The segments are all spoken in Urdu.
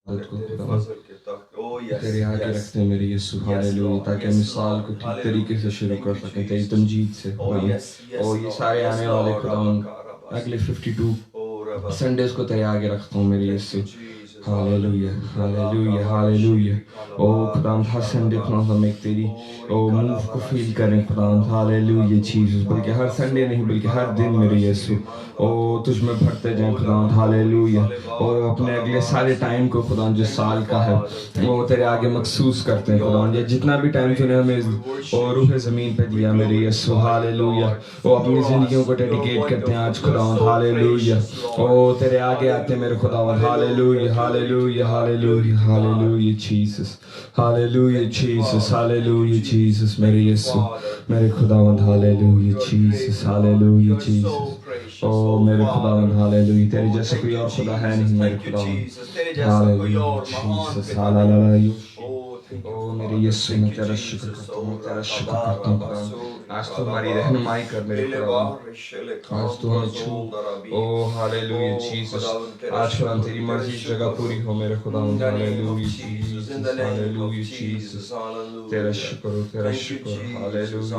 عادت کو خدا تیرے آگے رکھتے ہیں میری یسوع ہاللویا، تاکہ ہم اس سال کو ٹھیک طریقے سے شروع کر سکیں تیری تمجید سے خدا، اور یہ سارے آنے والے خدا اگلے 52 سنڈیز کو تیرے آگے رکھتا ہوں میری یسوع ہاللویا ہاللویا ہاللویا۔ او خدا ہر سنڈے خدا ہم ایک تیری او موو کو فیل کریں خدا ہاللویا جیسس، بلکہ ہر سنڈے نہیں بلکہ ہر دن میرے یسوع او تجھ میں بھرتے جائیں خدا ہاللویا، او اپنے اگلے سارے ٹائم کو خدا جو سال کا ہے وہ تیرے آگے مخصوص کرتے ہیں خدا، یہ جتنا بھی ٹائم تو نے ہمیں او روح زمین پہ دیا میرے یسوع ہاللویا، وہ اپنی زندگیوں کو ڈیڈیکیٹ کرتے ہیں آج خدا ہاللویا، او تیرے آگے آتے ہیں میرے خدا hallelujah hallelujah hallelujah hallelujah Jesus hallelujah Jesus hallelujah Jesus میرے یسوع میرے خداوند ہاللویا جیسس ہاللویا جیسس، او میرے خداوند ہاللویا، تیرے جیسے کوئی اور خدا ہے نہیں میرے خداوند ہاللویا جیسس ہاللویا۔ او میرے یسوع میں تیرا شکر کرتا ہوں، میں تیرا شکر کرتا ہوں خدا، آج تو ہماری رہنمائی کر میرے خداوند، آج تو ہمیں چھو او ہاللویا جیسس، آج خدا تیری مرضی اس جگہ پوری ہو میرے خداوند ہاللویا جیسس ہاللویا جیسس، تیرا شکر ہو تیرا شکر hallelujah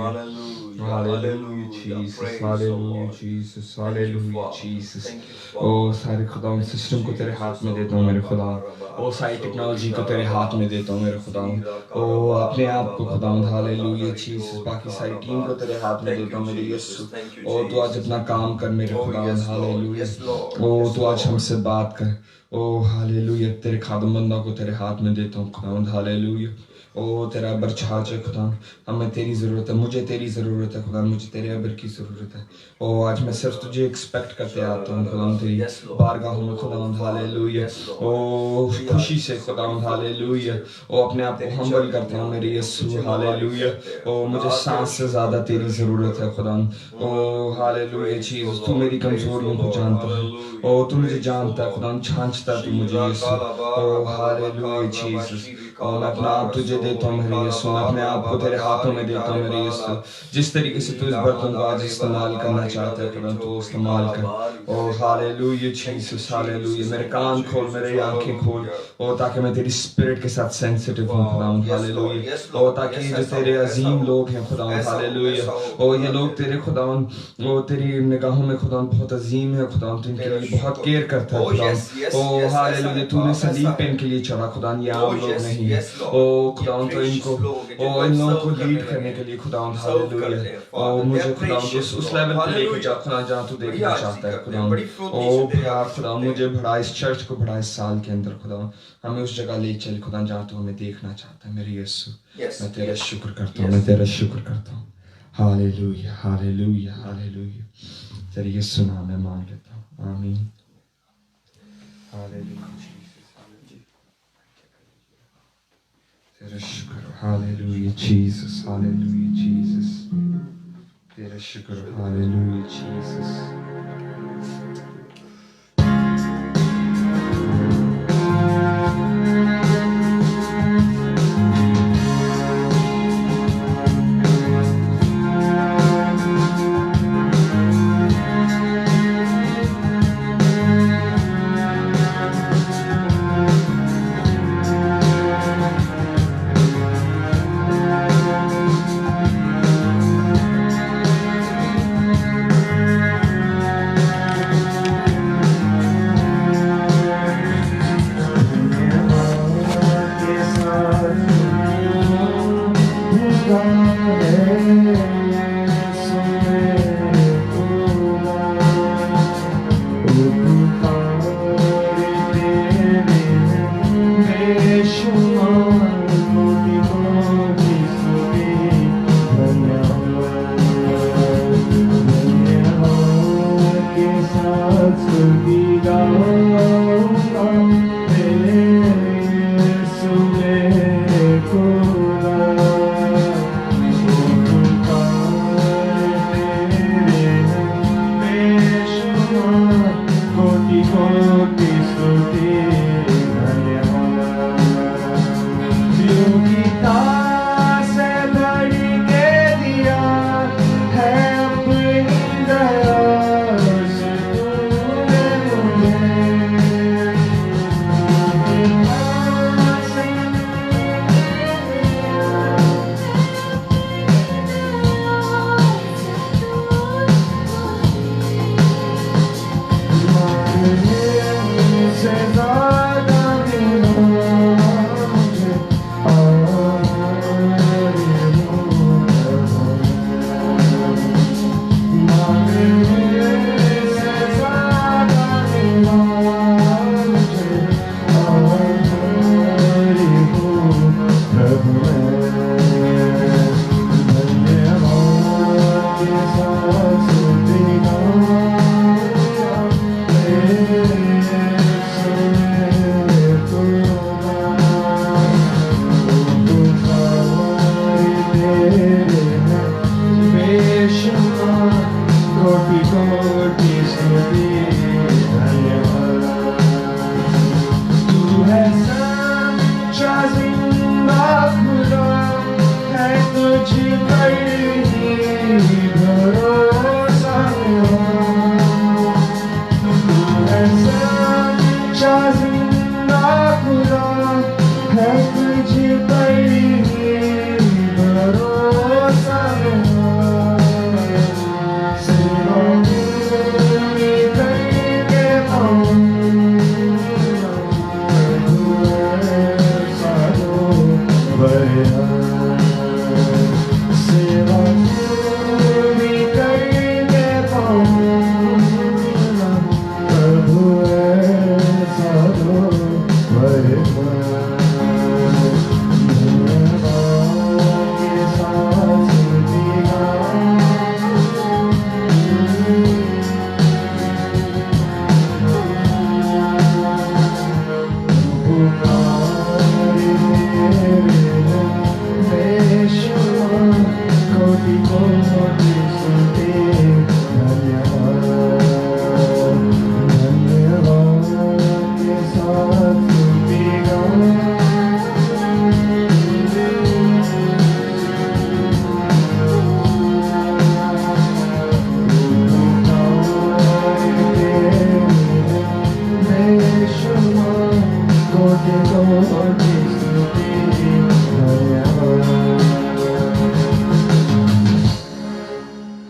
hallelujah Jesus hallelujah Jesus hallelujah Jesus. او سارے خداوند سسٹم کو تیرے ہاتھ میں دیتا ہوں میرے خدا، او ساری ٹیکنالوجی کو تیرے ہاتھ میں دیتا ہوں میرے خدا، او اپنے آپ کو خداوند ہاللویا جیسس، باقی ساری ٹیم کو تیرے ہاتھ میں دیتا ہوں میرے یسوع، او تو آج اپنا کام کر میرے خداوند ہاللویا، او تو آج ہم سے بات کر، او ہاللویا، تیرے خادم بندہ کو تیرے ہاتھ میں دیتا ہوں خداوند ہاللویا، او تیرا ابر چھاچ ہے خدا، ہمیں تیری ضرورت ہے، مجھے تیری ضرورت ہے خدا، مجھے تیرے ابر کی ضرورت ہے، او آج میں صرف تجھے ایکسپیکٹ کرتے آتا ہوں خداوند تیری بارگاہوں میں خداوند ہاللویا، او خوشی سے خداوند ہاللویا، او اپنے آپ کو ہمبل کرتا ہوں میرے یسوع ہاللویا، او مجھے سانس سے زیادہ تیری ضرورت ہے خدا، او ہاللویا جیسس، تو میری کمزوریوں کو جانتا ہے، او تو مجھے جانتا ہے خدا، چھانچتا ہے تو مجھے یسوع، او ہاللویا جیسس، اور میں اپنا آپ تجھے دیتا ہوں میرے یسوع، میں اپنے آپ کو تیرے ہاتھوں میں دیتا ہوں میرے یسوع، جس طریقے سے تو اس برتن کو آج استعمال کرنا چاہتا ہے خدا تو استعمال کر، او ہاللویا جیسس ہاللویا، میرے کان کھول میرے آنکھیں کھول، او تاکہ میں تیری اسپرٹ کے ساتھ سینسٹیو ہوں خدا ہاللویا، او تاکہ یہ جو تیرے عظیم لوگ ہیں خدا ہاللویا، او یہ لوگ تیرے خدا او تیری نگاہوں میں خدا بہت عظیم ہے خدا، تو ان کے لیے بہت کیئر کرتا ہے خدا، او ہاللویا، تو نے صلیب پہ ان کے لیے چڑھا خدا، یہ عام لوگ نہیں ہے، او خدا تو ان کو او ان لوگوں کو لیڈ کرنے کے لیے خدا ہاللویا، او مجھے خدا اس لیول پہ لے کے جا خدا جہاں تو دیکھنا چاہتا ہے خدا، او بڑھا خدا مجھے بڑھا، اس چرچ کو بڑھا، اس سال کے اندر خدا ہمیں اس جگہ لے چل خدا جہاں تو ہمیں دیکھنا چاہتا ہے میرے یسوع، میں تیرا شکر کرتا ہوں، میں تیرا شکر کرتا ہوں ہاللویا ہاللویا ہاللویا، تیرے یسوع نام میں مانگ لیتا ہوں آمین ہاللویا تیرا شکر ہاللویا جیسس ہاللویا جیسس، تیرا شکر hallelujah Jesus.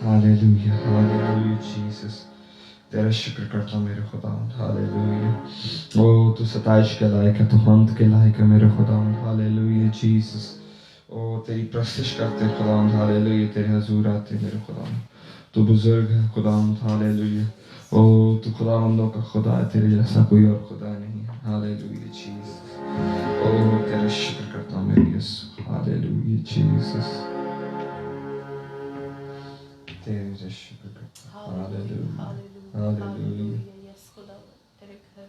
Hallelujah, hallelujah Jesus. تیرا شکر کرتا ہوں میرے خداوند. Hallelujah. او تو ستائش کے لائق ہے, تو حمد کے لائق ہے میرے خداوند. Hallelujah Jesus. او تیری پرستش کرتے خداوند. Hallelujah. تیرے حضور آتے میرے خداوند. تو بزرگ ہے خداوند. Hallelujah. او تو خداوندوں کا خدا ہے, تیرے جیسا کوئی اور خدا نہیں ہے. Hallelujah Jesus. او تیرا شکر کرتا ہوں میرے یسوع. Hallelujah Jesus. تیرے شکر کرتا ہوں. Hallelujah. Hallelujah.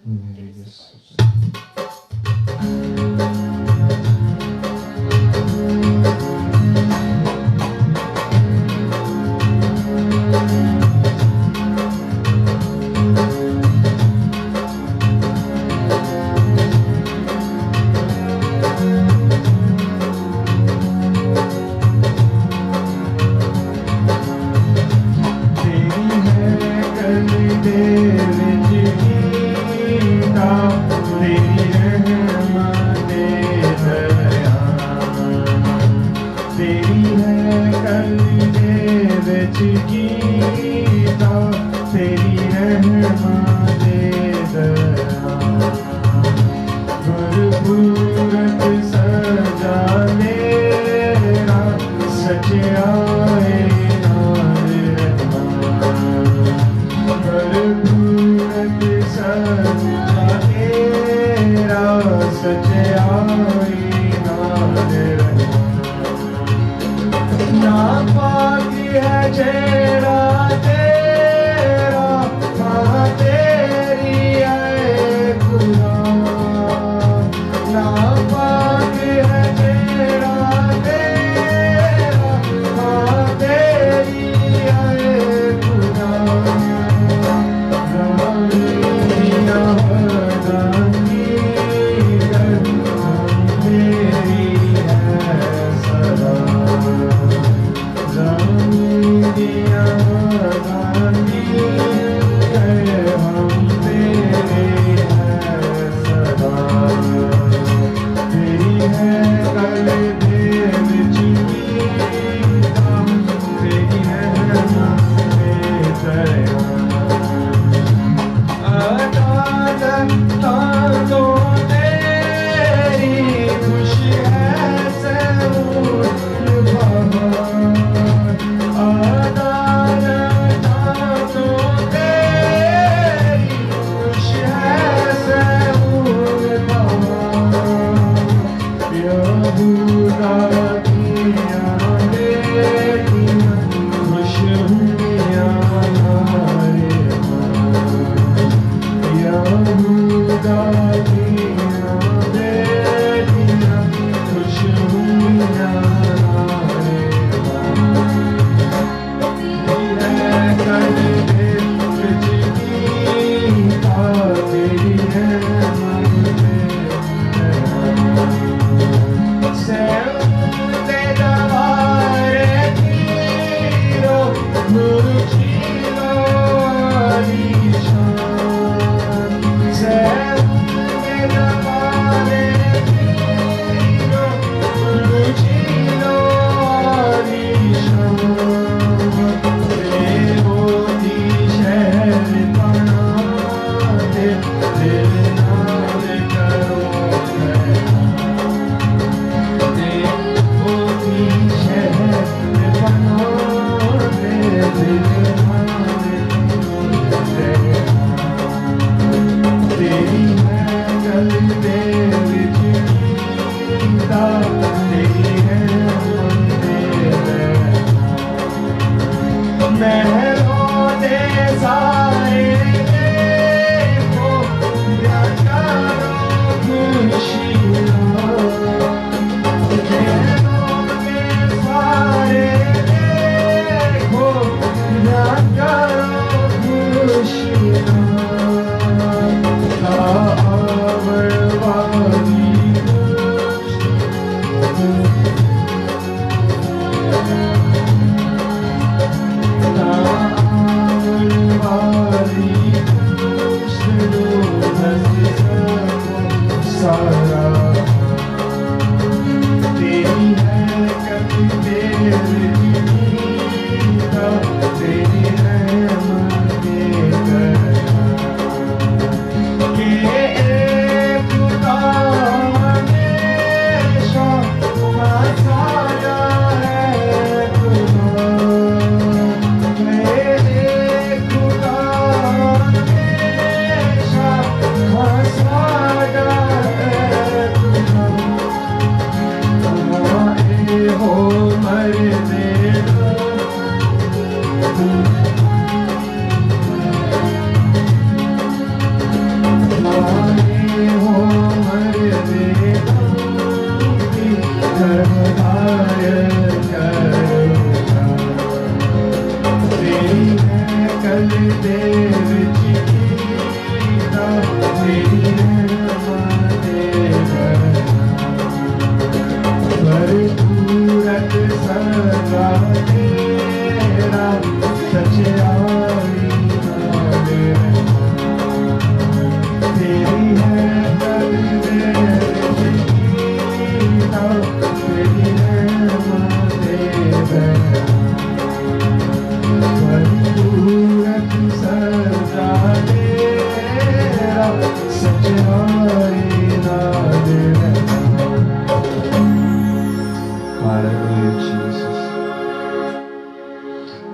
میرے یسوع.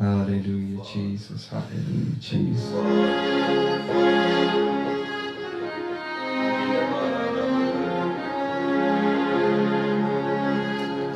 hallelujah Jesus, hallelujah Jesus,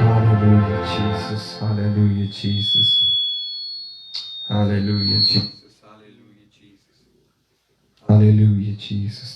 Hallelujah, Jesus. Hallelujah, Jesus. Hallelujah, Jesus. Hallelujah, Jesus. Hallelujah, Jesus.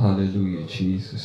Hallelujah, Jesus.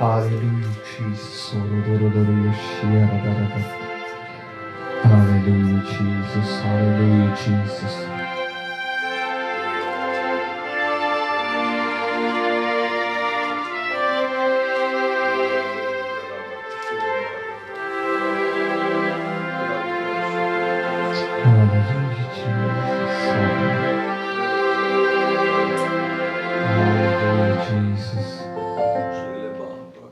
Hallelujah, Jesus. Hallelujah, Jesus. Hallelujah, Jesus. Hallelujah, Jesus. Hallelujah, Jesus.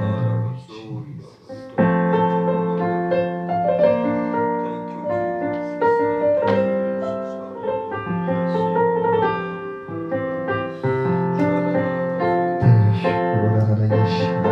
Hallelujah, Jesus.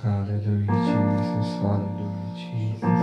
Hallelujah, Jesus. Hallelujah, Jesus.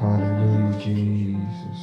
Hallelujah, Jesus.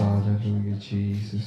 Hallelujah, Jesus.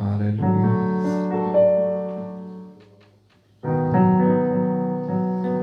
Hallelujah.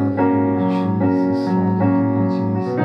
Hallelujah, Jesus. Hallelujah, Jesus.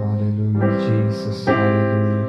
Hallelujah, Jesus. Hallelujah.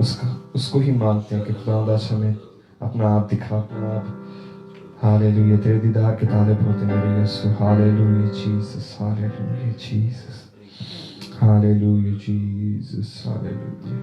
اس کو ہی مانگتے ہیں کہ خدا ہمیں اپنا آپ دکھا، اپنا آپ. ہالےلویا، تیرے دیدار کے طالب ہوتے میرے یسوع. Hallelujah Jesus, hallelujah Jesus, hallelujah Jesus, hallelujah.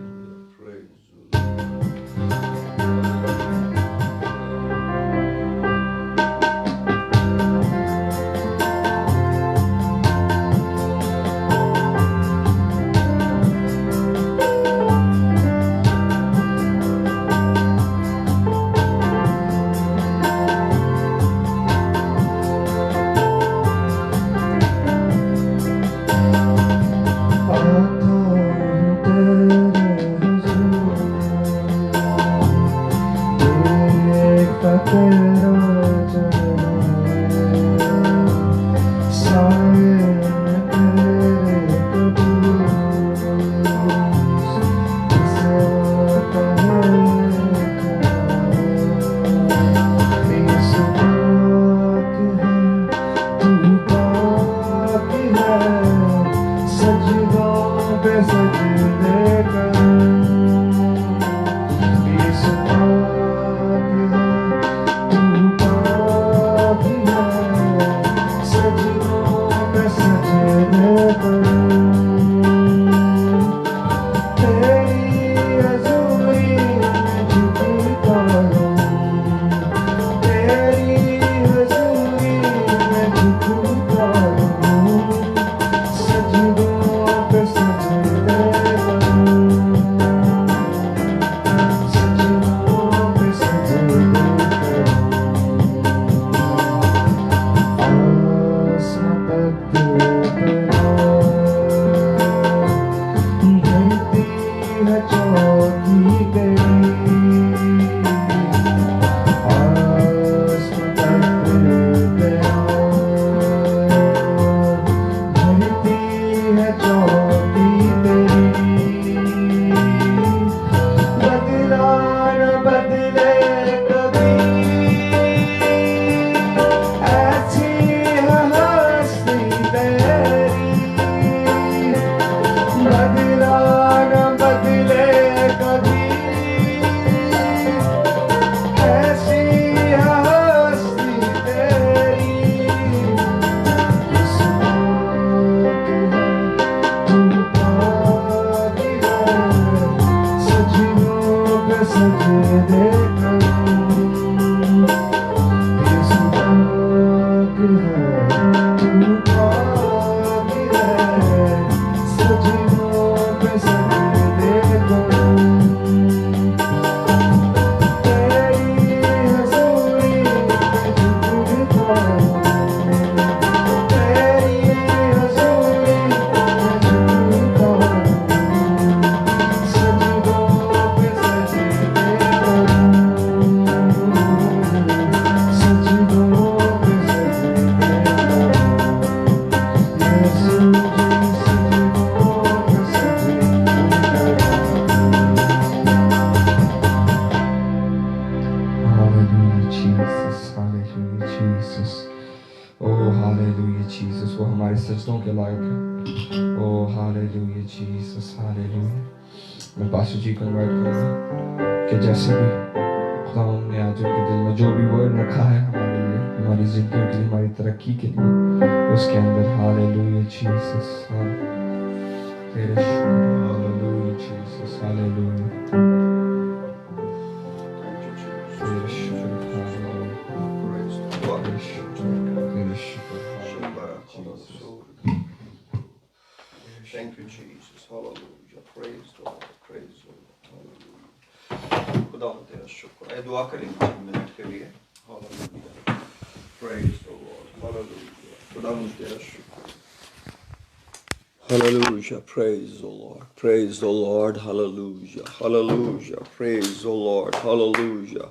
Hallelujah, praise the Lord, praise the Lord, hallelujah, hallelujah, praise the Lord, hallelujah.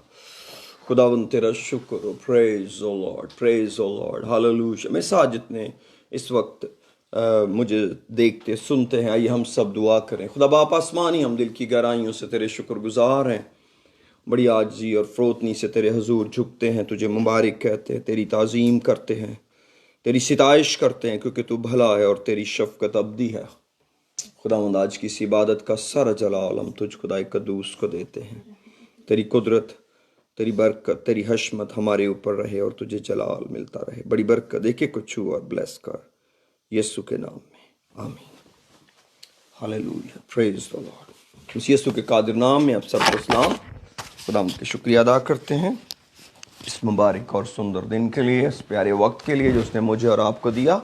خداوند تیرا شکر ہو، praise the Lord, praise the Lord, hallelujah. میں ساجد نے اس وقت مجھے دیکھتے سنتے ہیں، آئیے ہم سب دعا کریں. خدا باپ آسمانی، ہم دل کی گہرائیوں سے تیرے شکر گزار ہیں، بڑی عاجزی اور فروتنی سے تیرے حضور جھکتے ہیں، تجھے مبارک کہتے ہیں، تیری تعظیم کرتے ہیں، تیری ستائش کرتے ہیں، کیونکہ تو بھلا ہے اور تیری شفقت ابدی ہے. خداوند آج کی اس عبادت کا سارا جلال ہم تجھ خدائے قدوس کو دیتے ہیں. تیری قدرت، تیری برکت، تیری حشمت ہمارے اوپر رہے اور تجھے جلال ملتا رہے. بڑی برکت دے کے کچھ چھو اور بلیس کر یسوع کے نام میں، آمین. ہاللیلویہ، پریز دی لارڈ. اس یسوع کے قادر نام میں آپ سب کو سلام. خداوند کا شکریہ ادا کرتے ہیں اس مبارک اور سندر دن کے لیے، اس پیارے وقت کے لیے جو اس نے مجھے اور آپ کو دیا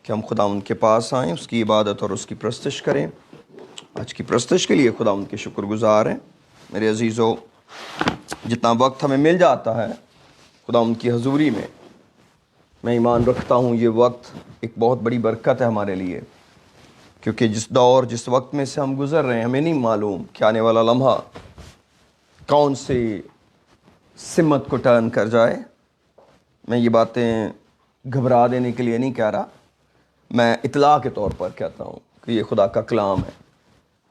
کہ ہم خداوند کے پاس آئیں، اس کی عبادت اور اس کی پرستش کریں. آج کی پرستش کے لیے خداوند کے شکر گزار ہیں. میرے عزیزو، جتنا وقت ہمیں مل جاتا ہے خداوند کی حضوری میں ایمان رکھتا ہوں یہ وقت ایک بہت بڑی برکت ہے ہمارے لیے، کیونکہ جس دور جس وقت میں سے ہم گزر رہے ہیں ہمیں نہیں معلوم کہ آنے والا لمحہ کون سی سمت کو ٹرن کر جائے. میں یہ باتیں گھبرا دینے کے لیے نہیں کہہ رہا، میں اطلاع کے طور پر کہتا ہوں کہ یہ خدا کا کلام ہے.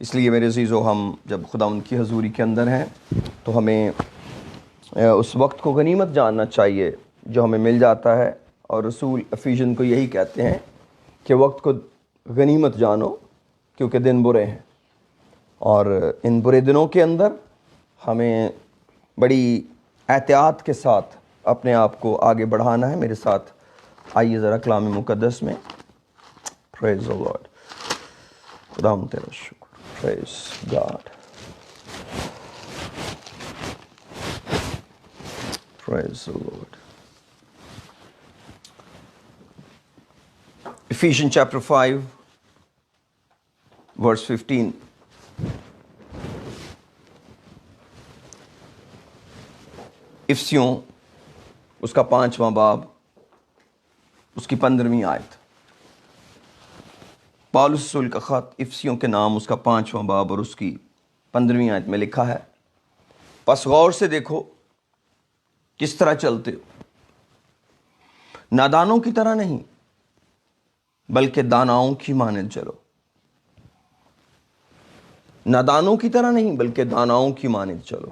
اس لیے میرے عزیزو، ہم جب خداوند کی حضوری کے اندر ہیں تو ہمیں اس وقت کو غنیمت جاننا چاہیے جو ہمیں مل جاتا ہے. اور رسول افیژن کو یہی کہتے ہیں کہ وقت کو غنیمت جانو کیونکہ دن برے ہیں. اور ان برے دنوں کے اندر ہمیں بڑی احتیاط کے ساتھ اپنے آپ کو آگے بڑھانا ہے. میرے ساتھ آئیے ذرا کلام مقدس میں. پریز دی لارڈ. خداوند تیرا شکر. پریز گاڈ. پریز دی لارڈ. Ephesians chapter 5 verse 15. افسیوں اس کا 5واں باب، اس کی 15ویں آیت. پالس رسول کا خط افسیوں کے نام، اس کا 5واں باب اور اس کی 15ویں آیت میں لکھا ہے، پس غور سے دیکھو کس طرح چلتے ہو، نادانوں کی طرح نہیں بلکہ داناؤں کی مانند چلو. نادانوں کی طرح نہیں بلکہ داناؤں کی مانند چلو.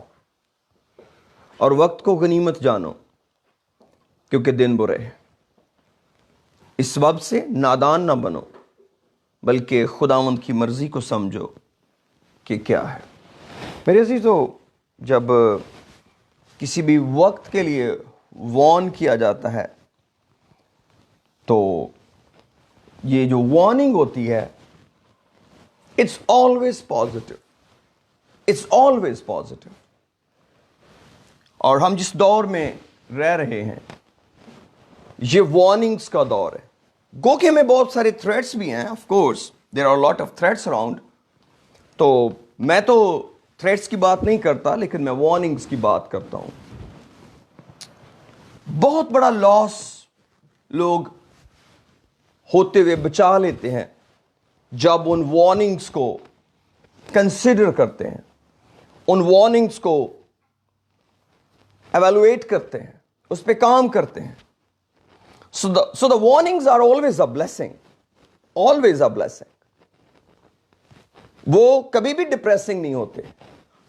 اور وقت کو غنیمت جانو کیونکہ دن برے ہیں. اس وقت سے نادان نہ بنو بلکہ خداوند کی مرضی کو سمجھو کہ کیا ہے. میرے عزیزو، جب کسی بھی وقت کے لیے وارن کیا جاتا ہے تو یہ جو وارننگ ہوتی ہے it's always positive. It's always positive. اور ہم جس دور میں رہ رہے ہیں یہ وارننگز کا دور ہے. گو کہ میں بہت سارے تھریٹس بھی ہیں، of course there are lot of threats around. تو میں تو تھریٹس کی بات نہیں کرتا لیکن میں وارننگز کی بات کرتا ہوں. بہت بڑا لاس لوگ ہوتے ہوئے بچا لیتے ہیں جب ان وارننگز کو کنسیڈر کرتے ہیں، ان وارننگز کو ایویلویٹ کرتے ہیں، اس پہ کام کرتے ہیں. So the warnings are always a blessing. Always a blessing. وہ کبھی بھی ڈپریسنگ نہیں ہوتے.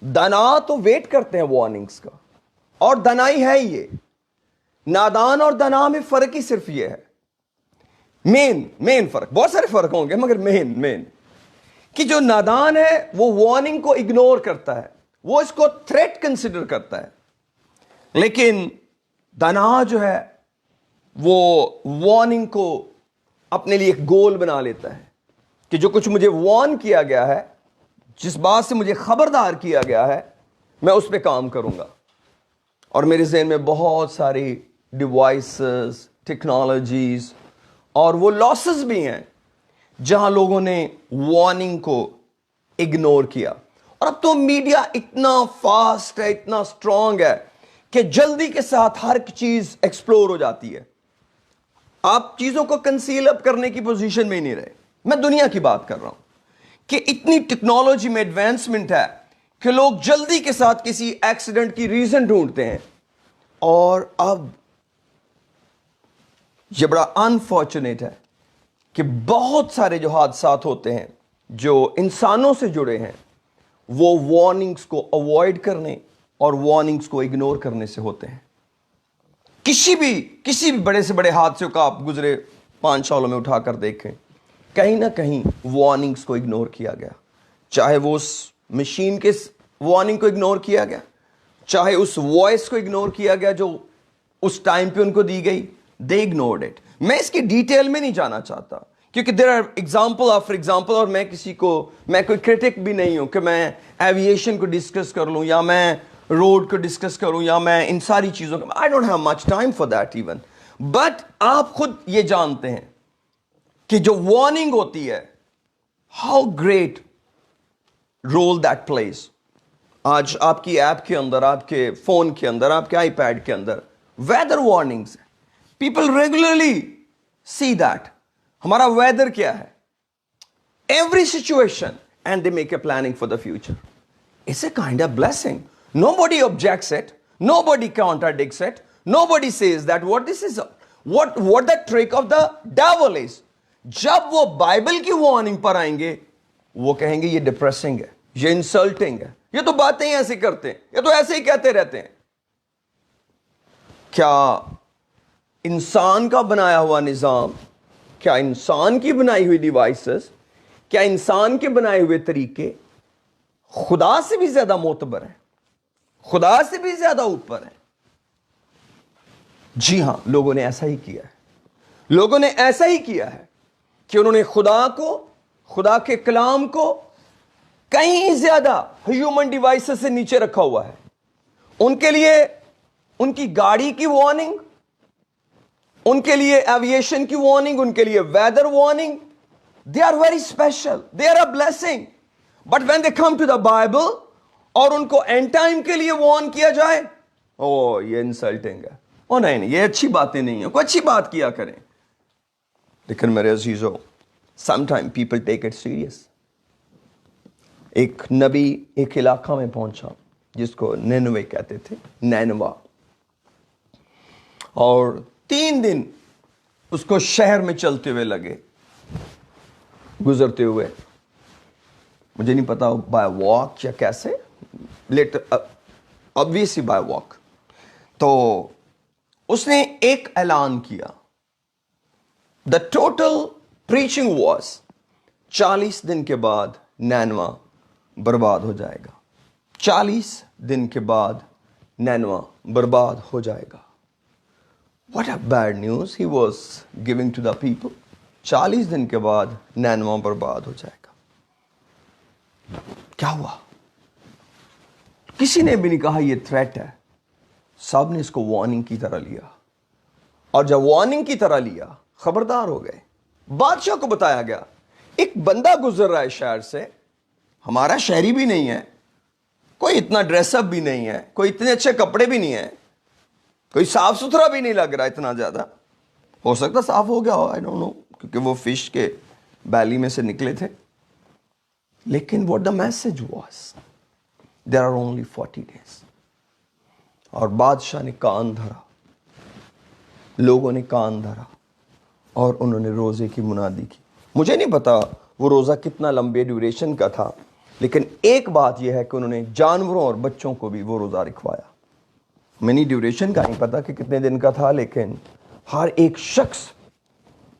دانا تو ویٹ کرتے ہیں وارننگز کا، اور دنائی ہے یہ. نادان اور دنا میں فرق ہی صرف یہ ہے، مین فرق. بہت سارے فرق ہوں گے مگر مین کہ جو نادان ہے وہ وارننگ کو اگنور کرتا ہے، وہ اس کو تھریٹ کنسیڈر کرتا ہے. لیکن دنا جو ہے وہ وارننگ کو اپنے لیے ایک گول بنا لیتا ہے کہ جو کچھ مجھے وارن کیا گیا ہے، جس بات سے مجھے خبردار کیا گیا ہے، میں اس پہ کام کروں گا. اور میرے ذہن میں بہت ساری ڈیوائسز، ٹیکنالوجیز اور وہ لاسز بھی ہیں جہاں لوگوں نے وارننگ کو اگنور کیا. اور اب تو میڈیا اتنا فاسٹ ہے، اتنا اسٹرانگ ہے کہ جلدی کے ساتھ ہر چیز ایکسپلور ہو جاتی ہے. آپ چیزوں کو کنسیل اپ کرنے کی پوزیشن میں ہی نہیں رہے. میں دنیا کی بات کر رہا ہوں کہ اتنی ٹیکنالوجی میں ایڈوانسمنٹ ہے کہ لوگ جلدی کے ساتھ کسی ایکسیڈنٹ کی ریزن ڈھونڈتے ہیں. اور اب یہ بڑا انفارچونیٹ ہے کہ بہت سارے جو حادثات ہوتے ہیں جو انسانوں سے جڑے ہیں وہ وارننگز کو اوائڈ کرنے اور وارننگز کو اگنور کرنے سے ہوتے ہیں. کسی بھی بڑے سے بڑے حادثے کا آپ گزرے 5 سالوں میں اٹھا کر دیکھیں، کہیں نہ کہیں وارننگز کو اگنور کیا گیا. چاہے وہ اس مشین کے وارننگ کو اگنور کیا گیا, چاہے اس وائس کو اگنور کیا گیا جو اس ٹائم پہ ان کو دی گئی, دے اگنورڈ اٹ. میں اس کی ڈیٹیل میں نہیں جانا چاہتا کیونکہ there are example after example, اور میں کوئی کرٹک بھی نہیں ہوں کہ میں ایویشن کو ڈسکس کر لوں یا میں روڈ کو ڈسکس کروں یا میں ان ساری چیزوں کو, I don't have much time for that even. But آپ خود یہ جانتے ہیں کہ جو وارننگ ہوتی ہے, how great role that please. آج آپ کی ایپ کے اندر, آپ کے فون کے اندر, آپ کے آئی پیڈ کے اندر ویدر وارننگز ہیں. پیپل ریگولرلی سی دیٹ ہمارا ویدر کیا ہے, every situation, and they make a planning for the future. It's a kind of blessing. Nobody objects it, nobody contradicts it, nobody says that what this is, what the trick of the devil is. جب وہ بائبل کی وارننگ پر آئیں گے وہ کہیں گے یہ ڈپریسنگ ہے, یہ انسلٹنگ ہے, یہ تو باتیں ایسے کرتے ہیں, یہ تو ایسے ہی کہتے رہتے ہیں. کیا انسان کا بنایا ہوا نظام, کیا انسان کی بنائی ہوئی ڈیوائسز, کیا انسان کے بنائے ہوئے طریقے خدا سے بھی زیادہ معتبر ہیں, خدا سے بھی زیادہ اوپر ہیں؟ جی ہاں, لوگوں نے ایسا ہی کیا ہے. لوگوں نے ایسا ہی کیا ہے کہ انہوں نے خدا کو, خدا کے کلام کو کہیں زیادہ ہیومن ڈیوائسز سے نیچے رکھا ہوا ہے. ان کے لیے ان کی گاڑی کی وارننگ, ان کے لیے ایویشن کی وارننگ, ان کے لیے weather warning, they are very special, they are a blessing. But when they come to the Bible اور ان کو اینڈ ٹائم کے لیے وارن کیا جائے, او یہ انسلٹنگ ہے, او نہیں یہ اچھی باتیں نہیں ہیں, کوئی اچھی بات کیا کریں. لیکن میرے عزیزو, some time people take it serious. ایک نبی ایک علاقہ میں پہنچا جس کو نینوے کہتے تھے, نینوا, اور 3 دن اس کو شہر میں چلتے ہوئے لگے, گزرتے ہوئے, مجھے نہیں پتا بائی واک یا کیسے, لیٹر obviously بائی واک. تو اس نے ایک اعلان کیا, دا ٹوٹل پریچنگ واز 40 دن کے بعد نینوا برباد ہو جائے گا, 40 دن کے بعد نینوا برباد ہو جائے گا. What a bad news he was giving to the people. 40 دن کے بعد نینوا برباد ہو جائے گا. کیا ہوا؟ کسی نے بھی نہیں کہا یہ تھریٹ ہے, سب نے اس کو وارننگ کی طرح لیا, اور جب وارننگ کی طرح لیا خبردار ہو گئے. بادشاہ کو بتایا گیا ایک بندہ گزر رہا ہے شہر سے, ہمارا شہری بھی نہیں ہے, کوئی اتنا ڈریس اپ بھی نہیں ہے, کوئی اتنے اچھے کپڑے بھی نہیں ہیں, کوئی صاف ستھرا بھی نہیں لگ رہا اتنا زیادہ, ہو سکتا صاف ہو گیا ہو, آئی ڈونٹ نو, کیونکہ وہ فش کے بیلی میں سے نکلے تھے. لیکن what the message was, there are only 40 days. اور بادشاہ نے کان دھرا, لوگوں نے کان دھرا, اور انہوں نے روزے کی منادی کی. مجھے نہیں پتا وہ روزہ کتنا لمبے ڈیوریشن کا تھا, لیکن ایک بات یہ ہے کہ انہوں نے جانوروں اور بچوں کو بھی وہ روزہ رکھوایا. منی ڈیوریشن کا نہیں پتا کہ کتنے دن کا تھا, لیکن ہر ایک شخص,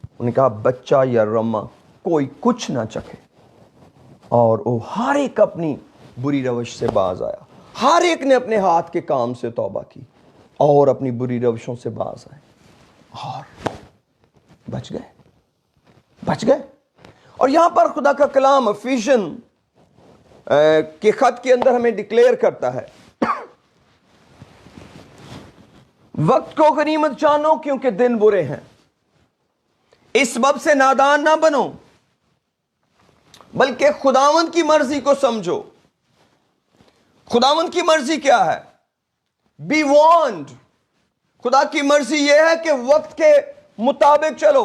انہوں نے کہا بچہ یا رما کوئی کچھ نہ چکھے, اور وہ ہر ایک اپنی بری روش سے باز آیا, ہر ایک نے اپنے ہاتھ کے کام سے توبہ کی اور اپنی بری روشوں سے باز آئے اور بچ گئے. اور یہاں پر خدا کا کلام افیشن کے خط کے اندر ہمیں ڈکلیئر کرتا ہے, وقت کو غنیمت جانو کیونکہ دن برے ہیں, اس سبب سے نادان نہ بنو بلکہ خداوند کی مرضی کو سمجھو. خداوند کی مرضی کیا ہے؟ Be warned. خدا کی مرضی یہ ہے کہ وقت کے مطابق چلو,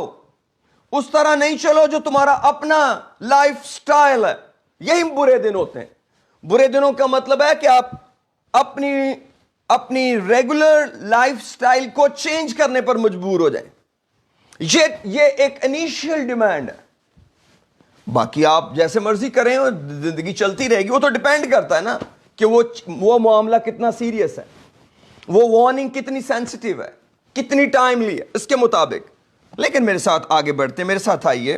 اس طرح نہیں چلو جو تمہارا اپنا لائف سٹائل ہے. یہی برے دن ہوتے ہیں. برے دنوں کا مطلب ہے کہ آپ اپنی ریگولر لائف سٹائل کو چینج کرنے پر مجبور ہو جائیں. یہ ایک انیشیل ڈیمانڈ ہے. باقی آپ جیسے مرضی کریں زندگی چلتی رہے گی, وہ تو ڈیپینڈ کرتا ہے نا کہ وہ معاملہ کتنا سیریس ہے, وہ وارننگ کتنی سینسٹیو ہے, کتنی ٹائملی ہے, اس کے مطابق. لیکن میرے ساتھ آگے بڑھتے ہیں, میرے ساتھ آئیے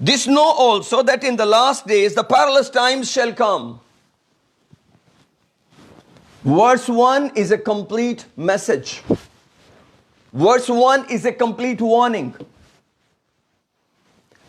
This know also that in the last days the perilous times shall come. Verse 1 is a complete message. Verse 1 is a complete warning.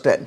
10,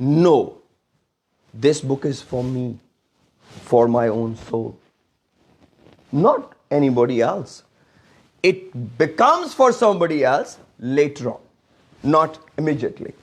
No, this book is for me, for my own soul, not anybody else. It becomes for somebody else later on, not immediately.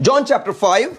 John chapter 5.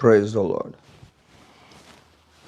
Praise the Lord.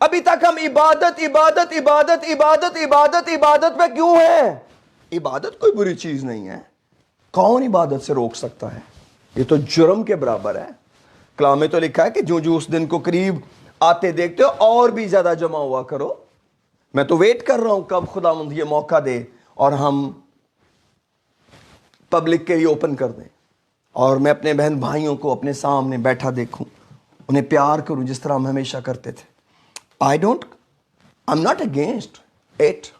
ابھی تک ہم عبادت عبادت عبادت عبادت عبادت عبادت پہ کیوں ہیں؟ عبادت کوئی بری چیز نہیں ہے. کون عبادت سے روک سکتا ہے؟ یہ تو جرم کے برابر ہے. کلام میں تو لکھا ہے کہ جو اس دن کو قریب آتے دیکھتے ہو اور بھی زیادہ جمع ہوا کرو. میں تو ویٹ کر رہا ہوں کب خداوند یہ موقع دے اور ہم پبلک کے لیے اوپن کر دیں اور میں اپنے بہن بھائیوں کو اپنے سامنے بیٹھا دیکھوں, انہیں پیار کروں جس طرح ہم ہمیشہ کرتے تھے. I'm not against it.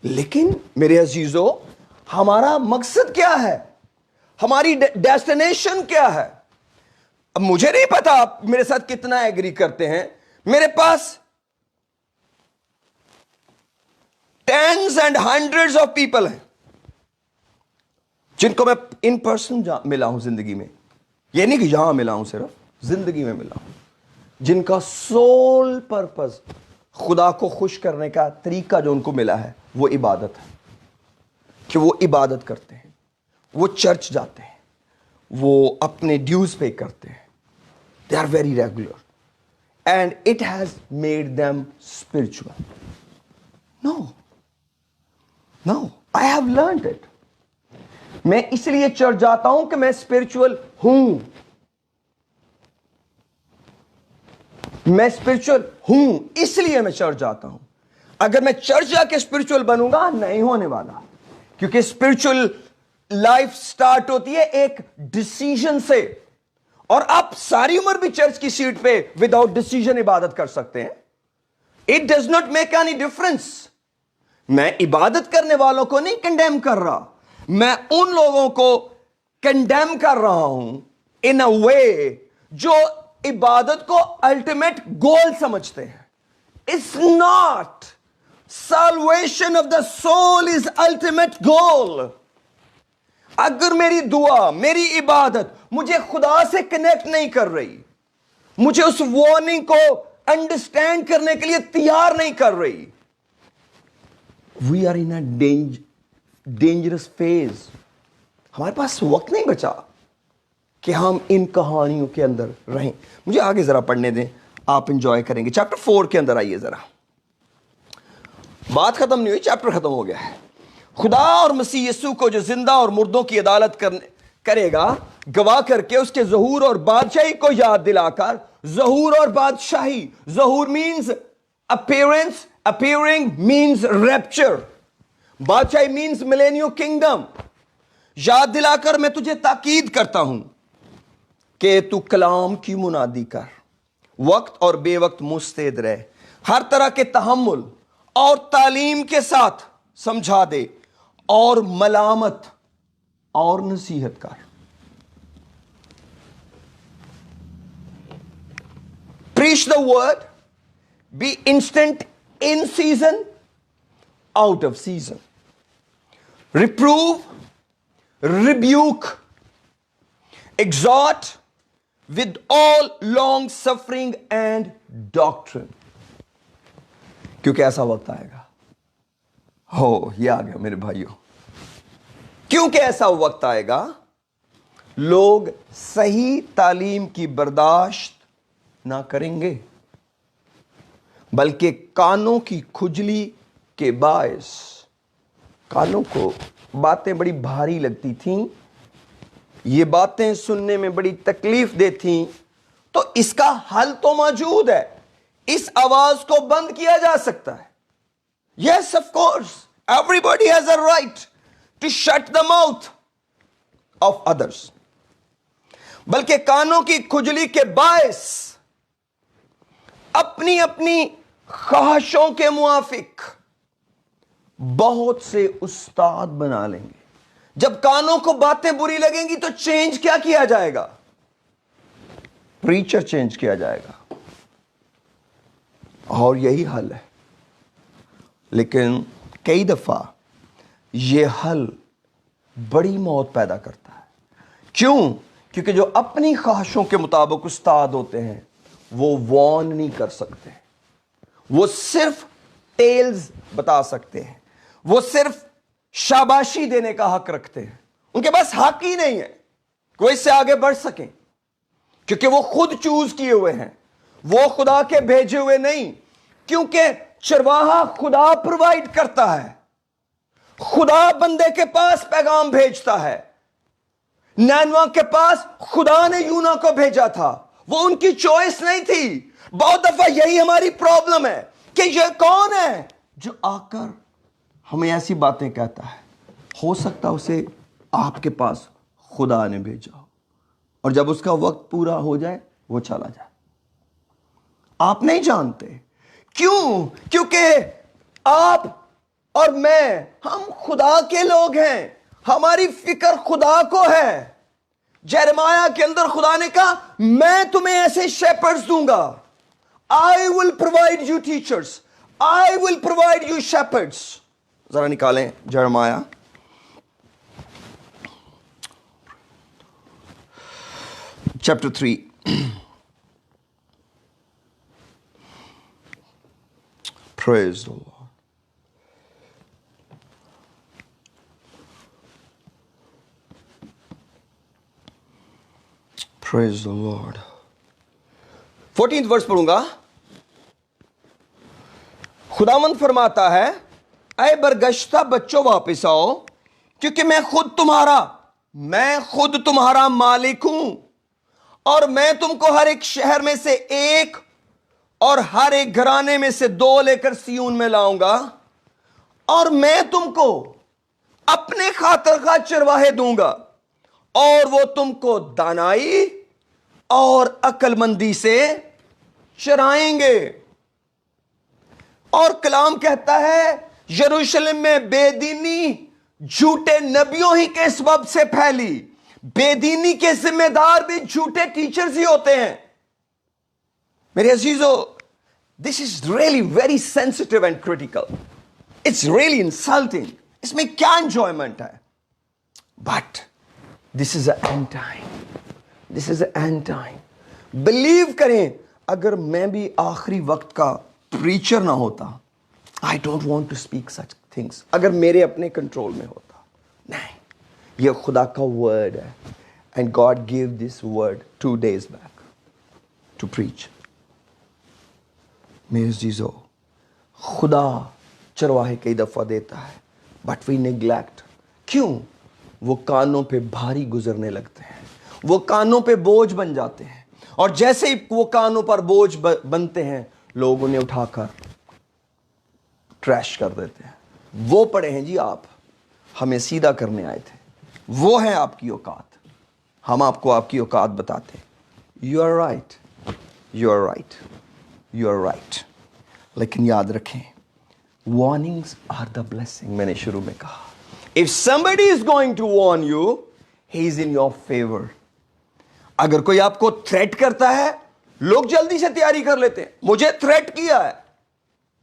لیکن میرے عزیزو, ہمارا مقصد کیا ہے؟ ہماری ڈیسٹینیشن کیا ہے؟ اب مجھے نہیں پتا آپ میرے ساتھ کتنا ایگری کرتے ہیں. میرے پاس tens and hundreds of people ہیں جن کو میں ان پرسن ملا ہوں زندگی میں. یہ نہیں کہ یہاں ملا ہوں, صرف زندگی میں ملا ہوں, جن کا سول پرپز خدا کو خوش کرنے کا طریقہ جو ان کو ملا ہے وہ عبادت ہے. کہ وہ عبادت کرتے ہیں, وہ چرچ جاتے ہیں, وہ اپنے ڈیوز پے کرتے ہیں. They are very regular. And it has made them spiritual. No. I have learned it. میں اس لیے چرچ جاتا ہوں کہ میں اسپرچل ہوں. میں اسپرچل ہوں اس لیے میں چرچ جاتا ہوں. اگر میں چرچ جا کے اسپرچل بنوں گا, نہیں ہونے والا. کیونکہ اسپرچل لائف سٹارٹ ہوتی ہے ایک ڈیسیژن سے, اور آپ ساری عمر بھی چرچ کی سیٹ پہ وداؤٹ ڈیسیژن عبادت کر سکتے ہیں. It does not make any difference. میں عبادت کرنے والوں کو نہیں کنڈیم کر رہا, میں ان لوگوں کو کنڈیم کر رہا ہوں ان اے وے جو عبادت کو الٹیمیٹ گول سمجھتے ہیں. It's not. Salvation of the soul is ultimate goal. اگر میری دعا, میری عبادت مجھے خدا سے کنیکٹ نہیں کر رہی, مجھے اس وارننگ کو انڈرسٹینڈ کرنے کے لیے تیار نہیں کر رہی, we are in a dangerous phase. ہمارے پاس وقت نہیں بچا کہ ہم ان کہانیوں کے اندر رہیں. مجھے آگے ذرا پڑھنے دیں, آپ انجوائے کریں گے. چیپٹر 4 کے اندر آئیے ذرا. بات ختم نہیں ہوئی, چیپٹر ختم ہو گیا ہے. خدا اور مسیح یسوع کو جو زندہ اور مردوں کی عدالت کرے گا, گواہ کر کے اس کے ظہور اور بادشاہی کو یاد دلا کر. ظہور اور بادشاہی, ظہور means appearance, appearing means rapture, بادشاہی مینز ملینیو کنگڈم. یاد دلا کر میں تجھے تاکید کرتا ہوں کہ تو کلام کی منادی کر, وقت اور بے وقت مستعد رہ, ہر طرح کے تحمل اور تعلیم کے ساتھ سمجھا دے اور ملامت اور نصیحت کر. Preach the word, be instant in season, out of season. Reprove, rebuke, exhort with all long suffering and doctrine. کیونکہ ایسا وقت آئے گا. یہ آ گیا میرے بھائیوں. کیونکہ ایسا وقت آئے گا, لوگ صحیح تعلیم کی برداشت نہ کریں گے, بلکہ کانوں کی کھجلی کے باعث. کانوں کو باتیں بڑی بھاری لگتی تھیں, یہ باتیں سننے میں بڑی تکلیف دہ تھیں, تو اس کا حل تو موجود ہے. اس آواز کو بند کیا جا سکتا ہے. Yes, of course, everybody has a right to shut the mouth of others. بلکہ کانوں کی کھجلی کے باعث اپنی اپنی خواہشوں کے موافق بہت سے استاد بنا لیں گے. جب کانوں کو باتیں بری لگیں گی تو چینج کیا کیا جائے گا؟ پریچر چینج کیا جائے گا, اور یہی حل ہے. لیکن کئی دفعہ یہ حل بڑی موت پیدا کرتا ہے. کیوں؟ کیونکہ جو اپنی خواہشوں کے مطابق استاد ہوتے ہیں وہ وارن نہیں کر سکتے, وہ صرف ٹیلز بتا سکتے ہیں, وہ صرف شاباشی دینے کا حق رکھتے ہیں. ان کے پاس حق ہی نہیں ہے کہ وہ اس سے آگے بڑھ سکیں, کیونکہ وہ خود چوز کیے ہوئے ہیں, وہ خدا کے بھیجے ہوئے نہیں. کیونکہ چرواہا خدا پرووائڈ کرتا ہے, خدا بندے کے پاس پیغام بھیجتا ہے. نینوا کے پاس خدا نے یونا کو بھیجا تھا, وہ ان کی چوائس نہیں تھی. بہت دفعہ یہی ہماری پرابلم ہے کہ یہ کون ہے جو آ کر ہمیں ایسی باتیں کہتا ہے. ہو سکتا اسے آپ کے پاس خدا نے بھیجا ہو, اور جب اس کا وقت پورا ہو جائے وہ چلا جائے. آپ نہیں جانتے. کیوں؟ کیونکہ آپ اور میں, ہم خدا کے لوگ ہیں, ہماری فکر خدا کو ہے. جرمیا کے اندر خدا نے کہا میں تمہیں ایسے شیپرز دوں گا. I will provide you teachers. I will provide you shepherds. ذرا نکالیں جرمیا chapter 3. Praise the Lord. Praise the Lord. 14th verse پڑھوں گا. خداوند فرماتا ہے اے برگشتہ بچوں واپس آؤ, کیونکہ میں خود تمہارا مالک ہوں, اور میں تم کو ہر ایک شہر میں سے ایک اور ہر ایک گھرانے میں سے 2 لے کر سیون میں لاؤں گا, اور میں تم کو اپنے خاطر خواہ چرواہے دوں گا, اور وہ تم کو دانائی اور عقل مندی سے چرائیں گے. اور کلام کہتا ہے یروشلم میں بے دینی جھوٹے نبیوں ہی کے سبب سے پھیلی. بے دینی کے ذمہ دار بھی جھوٹے ٹیچرز ہی ہوتے ہیں. میرے عزیزو, this is really very sensitive and critical. It's really insulting. اس میں کیا enjoyment ہے؟ But this is the end time. This is the end time. Believe کریں, اگر میں بھی آخری وقت کا پریچر نہ ہوتا, I don't want to speak such things. اگر میرے اپنے کنٹرول میں ہوتا, نہیں, یہ خدا کا ورڈ ہے. And God gave this word 2 days back to preach. میرے عزیزو, خدا چرواہے کئی دفعہ دیتا ہے, but we neglect. کیوں؟ وہ کانوں پہ بھاری گزرنے لگتے ہیں, وہ کانوں پہ بوجھ بن جاتے ہیں, اور جیسے ہی وہ کانوں پر بوجھ بنتے ہیں, لوگ انہیں اٹھا کر ٹریش کر دیتے ہیں. وہ پڑے ہیں جی آپ, ہمیں سیدھا کرنے آئے تھے, وہ ہے آپ کی اوقات, ہم آپ کو آپ کی اوقات بتاتے ہیں. You are right, you are right, you are right. لیکن یاد رکھیں, warnings are the blessing. میں نے شروع میں کہا, if somebody is going to warn you, he is in your favor. اگر کوئی آپ کو تھریٹ کرتا ہے, لوگ جلدی سے تیاری کر لیتے ہیں, مجھے تھریٹ کیا ہے.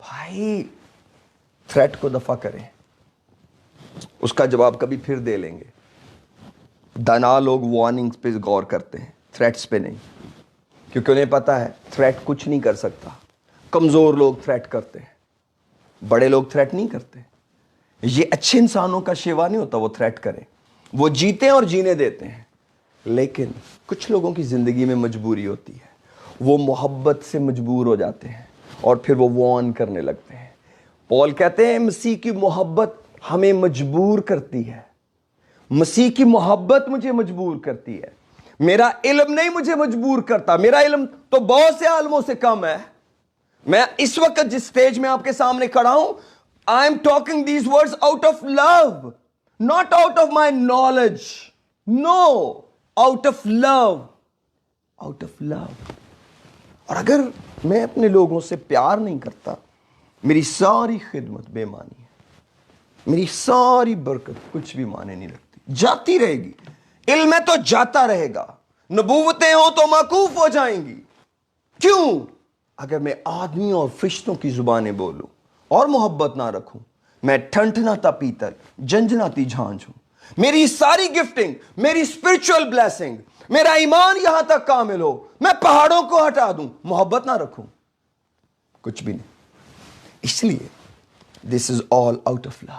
بھائی, تھریٹ کو دفع کریں, اس کا جواب کبھی پھر دے لیں گے. دانا لوگ وارننگز پہ غور کرتے ہیں, تھریٹس پہ نہیں, کیونکہ انہیں پتا ہے تھریٹ کچھ نہیں کر سکتا. کمزور لوگ تھریٹ کرتے ہیں, بڑے لوگ تھریٹ نہیں کرتے. یہ اچھے انسانوں کا شیوا نہیں ہوتا وہ تھریٹ کریں, وہ جیتے اور جینے دیتے ہیں. لیکن کچھ لوگوں کی زندگی میں مجبوری ہوتی ہے, وہ محبت سے مجبور ہو جاتے ہیں اور پھر وہ وارن کرنے لگتے ہیں. پول کہتے ہیں مسیح کی محبت ہمیں مجبور کرتی ہے, مسیح کی محبت مجھے مجبور کرتی ہے. میرا علم نہیں مجھے مجبور کرتا, میرا علم تو بہت سے عالموں سے کم ہے. میں اس وقت جس سٹیج میں آپ کے سامنے کھڑا ہوں, I am talking these words out of love, not out of my knowledge. No, out of love. Out of love. اور اگر میں اپنے لوگوں سے پیار نہیں کرتا, میری ساری خدمت بے معنی ہے, میری ساری برکت کچھ بھی معنی نہیں رکھتی, جاتی رہے گی. علم ہے تو جاتا رہے گا, نبوتیں ہوں تو موقوف ہو جائیں گی. کیوں؟ اگر میں آدمیوں اور فرشتوں کی زبانیں بولوں اور محبت نہ رکھوں, میں ٹھنٹناتا پیتل جھنجھناتی جھانجھ ہوں. میری ساری گفٹنگ, میری اسپرچل بلیسنگ, میرا ایمان یہاں تک کامل ہو, میں پہاڑوں کو ہٹا دوں, محبت نہ رکھوں, کچھ بھی نہیں. اس لیے دس از آل آؤٹ آف لو.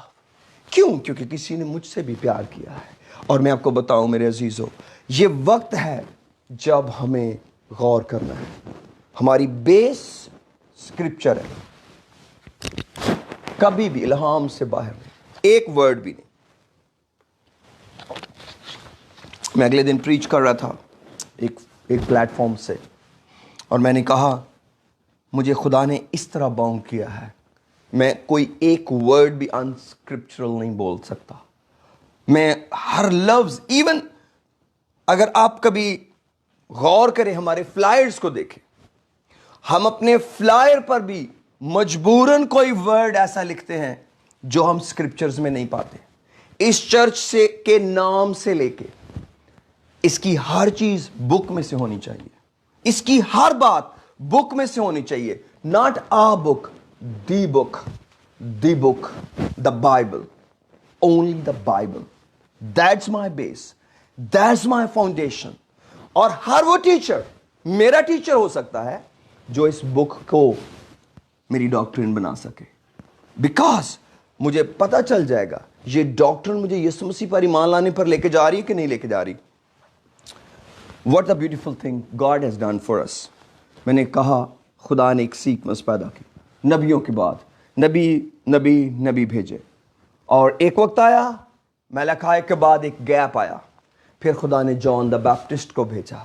کیوں؟ کیونکہ کسی نے مجھ سے بھی پیار کیا ہے. اور میں آپ کو بتاؤں میرے عزیزو, یہ وقت ہے جب ہمیں غور کرنا ہے. ہماری بیس اسکرپچر ہے, کبھی بھی الہام سے باہر نہیں، ایک ورڈ بھی نہیں. میں اگلے دن پریچ کر رہا تھا ایک پلیٹ فارم سے، اور میں نے کہا مجھے خدا نے اس طرح باؤنڈ کیا ہے، میں کوئی ایک ورڈ بھی انسکرپچرل نہیں بول سکتا. میں ہر لفظ، ایون اگر آپ کبھی غور کریں ہمارے فلائرز کو دیکھیں، ہم اپنے فلائر پر بھی مجبوراً کوئی ورڈ ایسا لکھتے ہیں جو ہم اسکرپچرز میں نہیں پاتے. اس چرچ سے کے نام سے لے کے اس کی ہر چیز بک میں سے ہونی چاہیے، اس کی ہر بات بک میں سے ہونی چاہیے. Not a book, the book, the book, the Bible, only the Bible. That's my base, that's my foundation. اور ہر وہ ٹیچر میرا ٹیچر ہو سکتا ہے جو اس بک کو میری ڈاکٹرن بنا سکے، بیکاز مجھے پتہ چل جائے گا یہ ڈاکٹرن مجھے یسوع مسیح پر ایمان لانے پر لے کے جا رہی ہے کہ نہیں لے کے جا رہی. What the beautiful thing God has done for us. میں نے کہا خدا نے ایک سیکوینس پیدا کی، نبیوں کے بعد نبی بھیجے، اور ایک وقت آیا ملائکہ کے بعد ایک گیپ آیا، پھر خدا نے جان دا بیپٹسٹ کو بھیجا.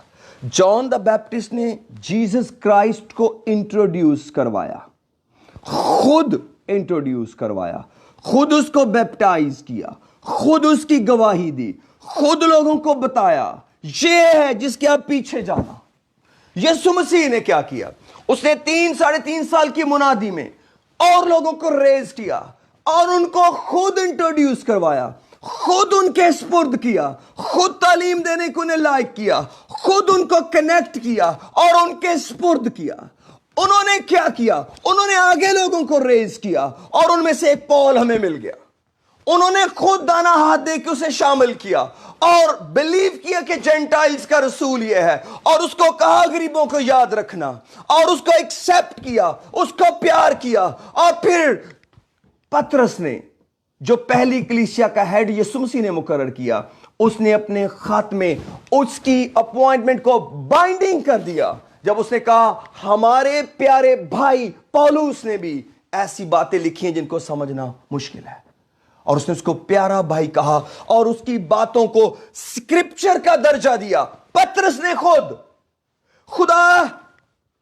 جان دا بیپٹسٹ نے جیسس کرائسٹ کو انٹروڈیوس کروایا، خود انٹروڈیوس کروایا، خود اس کو بیپٹائز کیا، خود اس کی گواہی دی، خود لوگوں کو بتایا یہ ہے جس کے آپ پیچھے جانا. یسوع مسیح نے کیا کیا؟ اس نے 3.5 سال کی منادی میں اور لوگوں کو ریز کیا اور ان کو خود انٹروڈیوس کروایا، خود ان کے سپرد کیا، خود تعلیم دینے کو انہیں لائق کیا، خود ان کو کنیکٹ کیا اور ان کے سپرد کیا. انہوں نے کیا کیا؟ انہوں نے آگے لوگوں کو ریز کیا، اور ان میں سے ایک پول ہمیں مل گیا. انہوں نے خود دانا ہاتھ دے کے اسے شامل کیا اور بلیو کیا کہ جینٹائلز کا رسول یہ ہے، اور اس کو کہا غریبوں کو یاد رکھنا، اور اس کو ایکسیپٹ کیا، اس کو پیار کیا. اور پھر پترس نے جو پہلی کلیسیا کا ہیڈ یسوع مسیح نے مقرر کیا، اس نے اپنے خط میں اس کی اپوائنٹمنٹ کو بائنڈنگ کر دیا جب اس نے کہا ہمارے پیارے بھائی پولس نے بھی ایسی باتیں لکھی ہیں جن کو سمجھنا مشکل ہے، اور اس نے اس کو پیارا بھائی کہا اور اس کی باتوں کو سکرپچر کا درجہ دیا. پترس نے خدا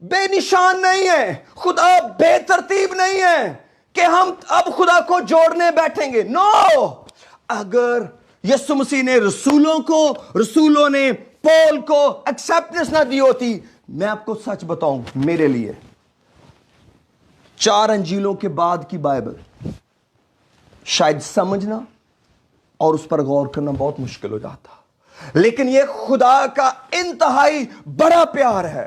بے نشان نہیں ہے، خدا بے ترتیب نہیں ہے کہ ہم اب خدا کو جوڑنے بیٹھیں گے. نو، اگر یسوع مسیح نے رسولوں نے پول کو ایکسیپٹنس نہ دی ہوتی، میں آپ کو سچ بتاؤں، میرے لیے 4 انجیلوں کے بعد کی بائبل شاید سمجھنا اور اس پر غور کرنا بہت مشکل ہو جاتا. لیکن یہ خدا کا انتہائی بڑا پیار ہے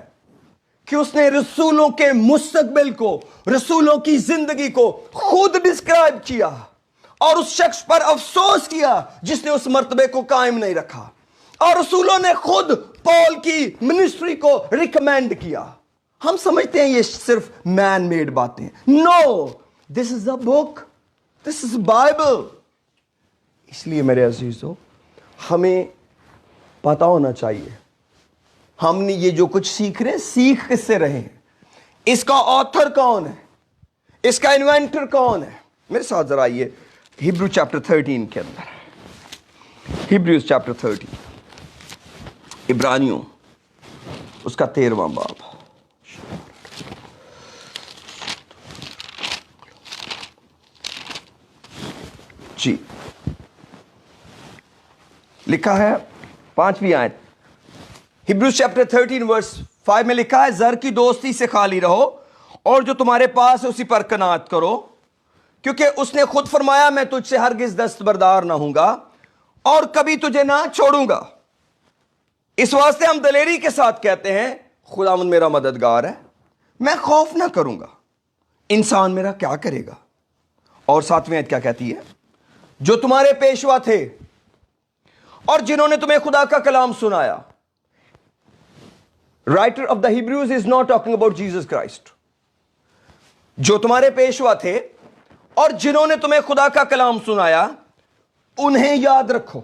کہ اس نے رسولوں کے مستقبل کو، رسولوں کی زندگی کو خود ڈسکرائب کیا، اور اس شخص پر افسوس کیا جس نے اس مرتبے کو قائم نہیں رکھا. اور رسولوں نے خود پول کی منسٹری کو ریکمینڈ کیا. ہم سمجھتے ہیں یہ صرف مین میڈ باتیں. نو، دس از اے بک، دس از بائبل. اس لیے میرے عزیزو، ہمیں پتا ہونا چاہیے ہم نے یہ جو کچھ سیکھ رہے ہیں، سیکھ کس سے رہے ہیں، اس کا آتھر کون ہے، اس کا انوینٹر کون ہے. میرے ساتھ ذرا آئیے ہیبرو چیپٹر 13 کے اندر، ہیبریوز چیپٹر 13، عبرانیوں اس کا 13واں باب. جی لکھا ہے 5ویں آیت، ہیبریوز چیپٹر 13 ورس 5 میں لکھا ہے، زر کی دوستی سے خالی رہو اور جو تمہارے پاس ہے اسی پر قناعت کرو، کیونکہ اس نے خود فرمایا میں تجھ سے ہرگز دستبردار نہ ہوں گا اور کبھی تجھے نہ چھوڑوں گا. اس واسطے ہم دلیری کے ساتھ کہتے ہیں خداوند میرا مددگار ہے، میں خوف نہ کروں گا، انسان میرا کیا کرے گا. اور 7ویں آیت کیا کہتی ہے، جو تمہارے پیشوا تھے اور جنہوں نے تمہیں خدا کا کلام سنایا. Writer of the Hebrews is not talking about Jesus Christ. جو تمہارے پیشوا تھے اور جنہوں نے تمہیں خدا کا کلام سنایا، انہیں یاد رکھو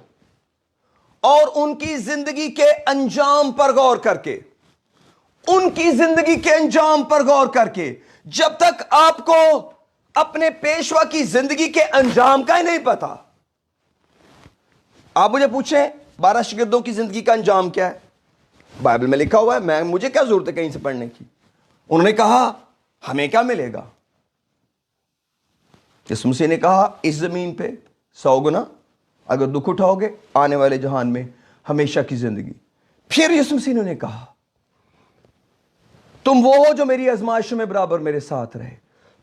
اور ان کی زندگی کے انجام پر غور کر کے، ان کی زندگی کے انجام پر غور کر کے، جب تک آپ کو اپنے پیشوا کی زندگی کے انجام کا ہی نہیں پتا. آپ مجھے پوچھیں 12 شاگردوں کی زندگی کا انجام کیا ہے؟ بائبل میں لکھا ہوا ہے، مجھے کیا ضرورت ہے کہیں سے پڑھنے کی. انہوں نے کہا ہمیں کیا ملے گا؟ یسوع مسیح نے کہا اس زمین پہ 100 گنا اگر دکھ اٹھاؤ گے، آنے والے جہان میں ہمیشہ کی زندگی. پھر یسوع مسیح نے کہا تم وہ ہو جو میری آزمائشوں میں برابر میرے ساتھ رہے.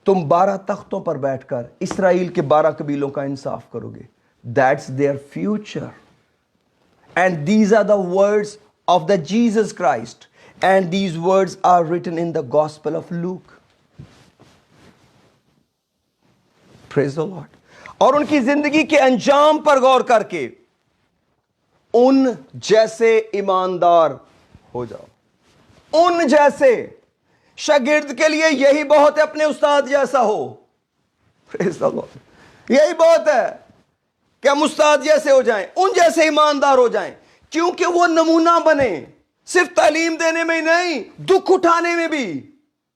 تم 12 تختوں پر بیٹھ کر اسرائیل کے 12 قبیلوں کا انصاف کرو گے. That's their future. And these are the words of the Jesus Christ. And these words are written in the Gospel of Luke. Praise the Lord. اور ان کی زندگی کے انجام پر غور کر کے ان جیسے ایماندار ہو جاؤ. ان جیسے. شاگرد کے لیے یہی بہت ہے اپنے استاد جیسا ہو. Praise the Lord. یہی بہت ہے کہ ہم استاد جیسے ہو جائیں، ان جیسے ایماندار ہو جائیں، کیونکہ وہ نمونہ بنے. صرف تعلیم دینے میں ہی نہیں، دکھ اٹھانے میں بھی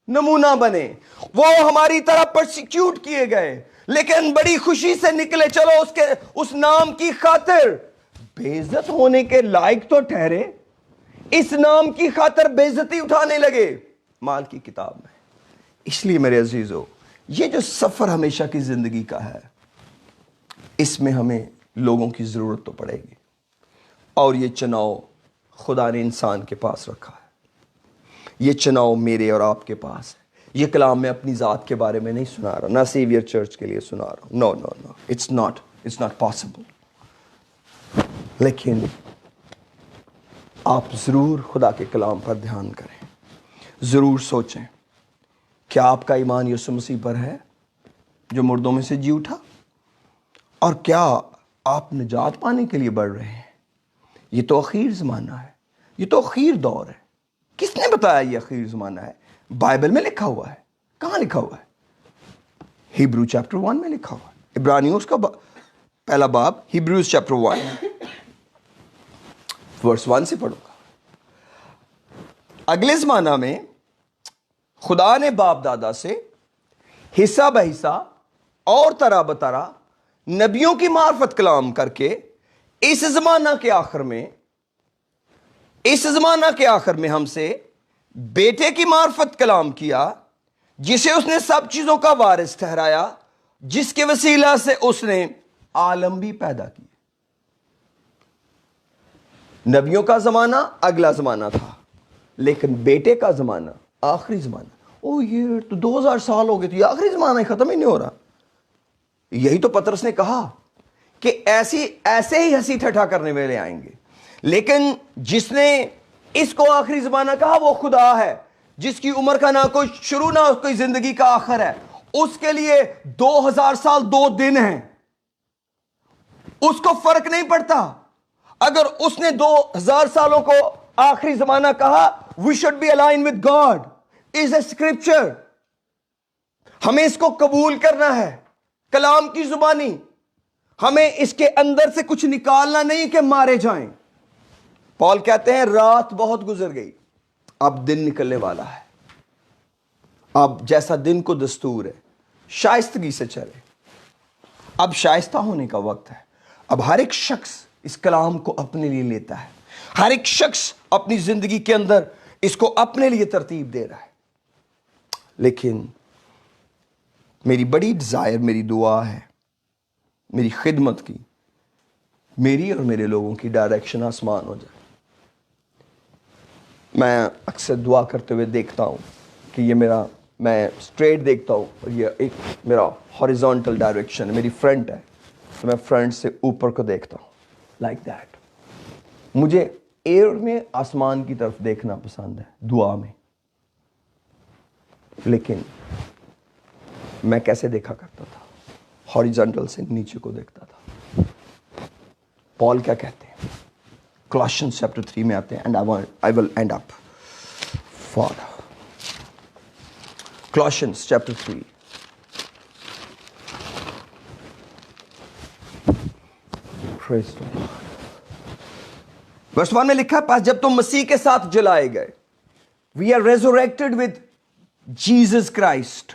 نمونہ بنے. وہ ہماری طرح پرسیکیوٹ کیے گئے لیکن بڑی خوشی سے نکلے. چلو اس نام کی خاطر بے عزت ہونے کے لائق تو ٹھہرے، اس نام کی خاطر بے عزتی اٹھانے لگے. مال کی کتاب میں. اس لیے میرے عزیزو، یہ جو سفر ہمیشہ کی زندگی کا ہے، اس میں ہمیں لوگوں کی ضرورت تو پڑے گی. اور یہ چناؤ خدا نے انسان کے پاس رکھا ہے. یہ چناؤ میرے اور آپ کے پاس ہے. یہ کلام میں اپنی ذات کے بارے میں نہیں سنا رہا، نہ سیویئر چرچ کے لیے سنا رہا ہوں. نو نو نو، اٹس ناٹ پاسبل. لیکن آپ ضرور خدا کے کلام پر دھیان کریں. ضرور سوچیں کیا آپ کا ایمان یسوع مسیح پر ہے جو مردوں میں سے جی اٹھا؟ اور کیا آپ نجات پانے کے لیے بڑھ رہے ہیں؟ یہ تو اخیر زمانہ ہے، یہ تو اخیر دور ہے. کس نے بتایا یہ اخیر زمانہ ہے؟ بائبل میں لکھا ہوا ہے. کہاں لکھا ہوا ہے؟ ہیبرو چیپٹر 1 میں لکھا ہوا ہے. عبرانیوں کا پہلا باب، ہیبروز چیپٹر 1 ورس 1 سے پڑھو گا. اگلے زمانہ میں خدا نے باپ دادا سے حصہ بحصہ اور طرح بطرح نبیوں کی معرفت کلام کر کے اس زمانہ کے آخر میں ہم سے بیٹے کی معرفت کلام کیا، جسے اس نے سب چیزوں کا وارث ٹھہرایا، جس کے وسیلہ سے اس نے عالم بھی پیدا کیے. نبیوں کا زمانہ اگلا زمانہ تھا، لیکن بیٹے کا زمانہ آخری زمانہ. یہ تو 2000 سال ہو گئے تو یہ آخری زمانہ ہی ختم ہی نہیں ہو رہا. یہی تو پطرس نے کہا کہ ایسے ہی ہنسی ٹھٹھا کرنے والے آئیں گے. لیکن جس نے اس کو آخری زمانہ کہا وہ خدا ہے، جس کی عمر کا نہ کوئی شروع نہ کوئی زندگی کا آخر ہے. اس کے لیے 2000 سال 2 دن ہیں. اس کو فرق نہیں پڑتا. اگر اس نے 2000 سالوں کو آخری زمانہ کہا، we should be aligned with God. is a scripture. ہمیں اس کو قبول کرنا ہے، کلام کی زبانی. ہمیں اس کے اندر سے کچھ نکالنا نہیں کہ مارے جائیں. پال کہتے ہیں رات بہت گزر گئی، اب دن نکلنے والا ہے. اب جیسا دن کو دستور ہے شائستگی سے چلے. اب شائستہ ہونے کا وقت ہے. اب ہر ایک شخص اس کلام کو اپنے لیے لیتا ہے. ہر ایک شخص اپنی زندگی کے اندر اس کو اپنے لیے ترتیب دے رہا ہے. لیکن میری بڑی ڈیزائر، میری دعا ہے، میری خدمت کی، میری اور میرے لوگوں کی ڈائریکشن آسمان ہو جائے. میں اکثر دعا کرتے ہوئے دیکھتا ہوں کہ یہ میں اسٹریٹ دیکھتا ہوں اور یہ ایک میرا ہاریزونٹل ڈائریکشن ہے، میری فرنٹ ہے تو میں فرنٹ سے اوپر کو دیکھتا ہوں لائک دیٹ. مجھے ایئر میں آسمان کی طرف دیکھنا پسند ہے دعا میں. لیکن میں کیسے دیکھا کرتا تھا؟ ہاریزونٹل سے نیچے کو دیکھتا تھا. پال کیا کہتے ہیں؟ کولوسینز چیپٹر 3 میں آتے ہیں and I will end up for Colossians chapter 3. Verse 1 میں لکھا ہے پس جب تم مسیح کے ساتھ جلائے گئے، we are resurrected with Jesus Christ.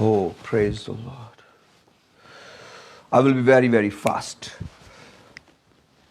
Oh, praise the Lord. I will be very, very fast.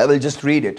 I will just read it.